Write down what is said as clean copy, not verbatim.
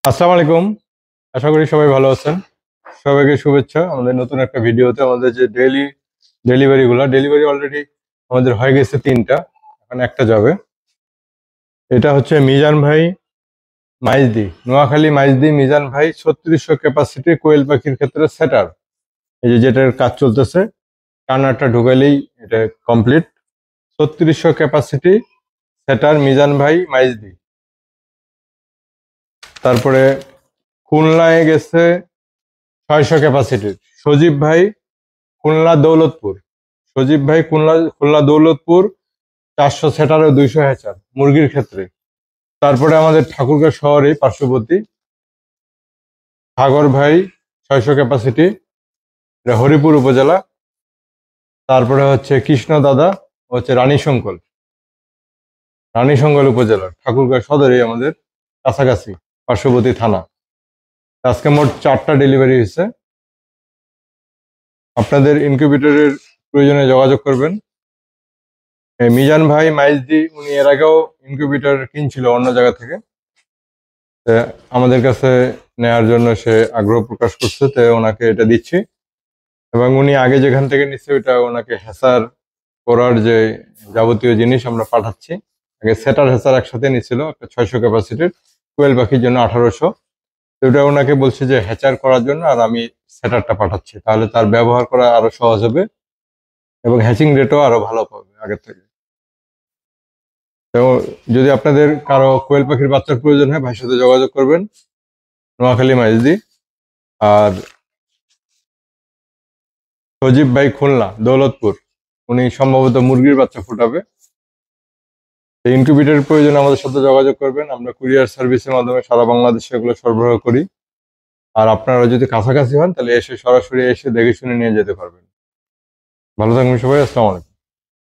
আসসালামু আলাইকুম। আশা করি সবাই ভালো আছেন। সবাইকে শুভেচ্ছা আমাদের নতুন একটা ভিডিওতে। আমাদের যে ডেলিভারি অলরেডি আমাদের হয়ে গেছে 3টা, এখন একটা যাবে। এটা হচ্ছে মিজান ভাই মাইজদি, নোয়াখালী মাইজদি মিজান ভাই 3600 ক্যাপাসিটি কোয়েল পাখির ক্ষেত্রে সেটার। এই যে যেটার কাজ চলতেছে, কানারটা ঢুকাইলেই এটা কমপ্লিট। 3600 ক্যাপাসিটি সেটার মিজান ভাই মাইজদি। তারপরে খুলনায় গেছে 600 ক্যাপাসিটির সজীব ভাই, খুলনা দৌলতপুর। সজীব ভাই খুলনা দৌলতপুর 400 সেটার ও 200 হ্যাচার মুরগির ক্ষেত্রে। তারপরে আমাদের ঠাকুরগাঁও শহরে পার্শ্ববর্তী সাগর ভাই 600 ক্যাপাসিটি, এটা হরিপুর উপজেলা। তারপরে হচ্ছে কৃষ্ণ দাদা, হচ্ছে রানীশঙ্কল উপজেলার ঠাকুরগাঁও সদরে, আমাদের কাছাকাছি পার্শ্ববর্তী থানা। আজকে মোট 4টা ডেলিভারি হয়েছে। আপনাদের ইনকিউবেটরের প্রয়োজনে যোগাযোগ করবেন। মিজান ভাই মাইজদি উনি এর আগেও ইনকিউবেটর কিনছিল অন্য জায়গা থেকে। আমাদের কাছে নেয়ার জন্য সে আগ্রহ প্রকাশ করছে, তো ওনাকে এটা দিচ্ছি। এবং উনি আগে যেখান থেকে নিচ্ছে ওইটা ওনাকে হ্যাসার করার যে যাবতীয় জিনিস আমরা পাঠাচ্ছি। আগে সেটার হ্যাসার একসাথে নিছিল, একটা 600 ক্যাপাসিটির কোয়েল পাখির জন্য 1800। তো ওটা ওনাকে বলছে যে হ্যাচার করার জন্য, আর আমি সেটারটা পাঠাচ্ছি, তাহলে তার ব্যবহার করা আরো সহজ হবে এবং হ্যাচিং রেটও আরো ভালো পাবে আগের থেকে। তো যদি আপনাদের কারো কোয়েল পাখির বাচ্চার প্রয়োজন হয়, ভাইয়ের সাথে যোগাযোগ করবেন, নোয়াখালী মাইজদি। আর সজীব ভাই খুলনা দৌলতপুর, উনি সম্ভবত মুরগির বাচ্চা ফুটাবে। ইনকিউবেটরের প্রয়োজন আমাদের সাথে যোগাযোগ করবেন। আমরা কুরিয়ার সার্ভিসের মাধ্যমে সারা বাংলাদেশে এগুলো সরবরাহ করি। আর আপনারা যদি কাছাকাছি হন তাহলে সরাসরি এসে দেখে শুনে নিয়ে যেতে পারবেন। ভালো থাকবেন সবাই। আসসালামু আলাইকুম।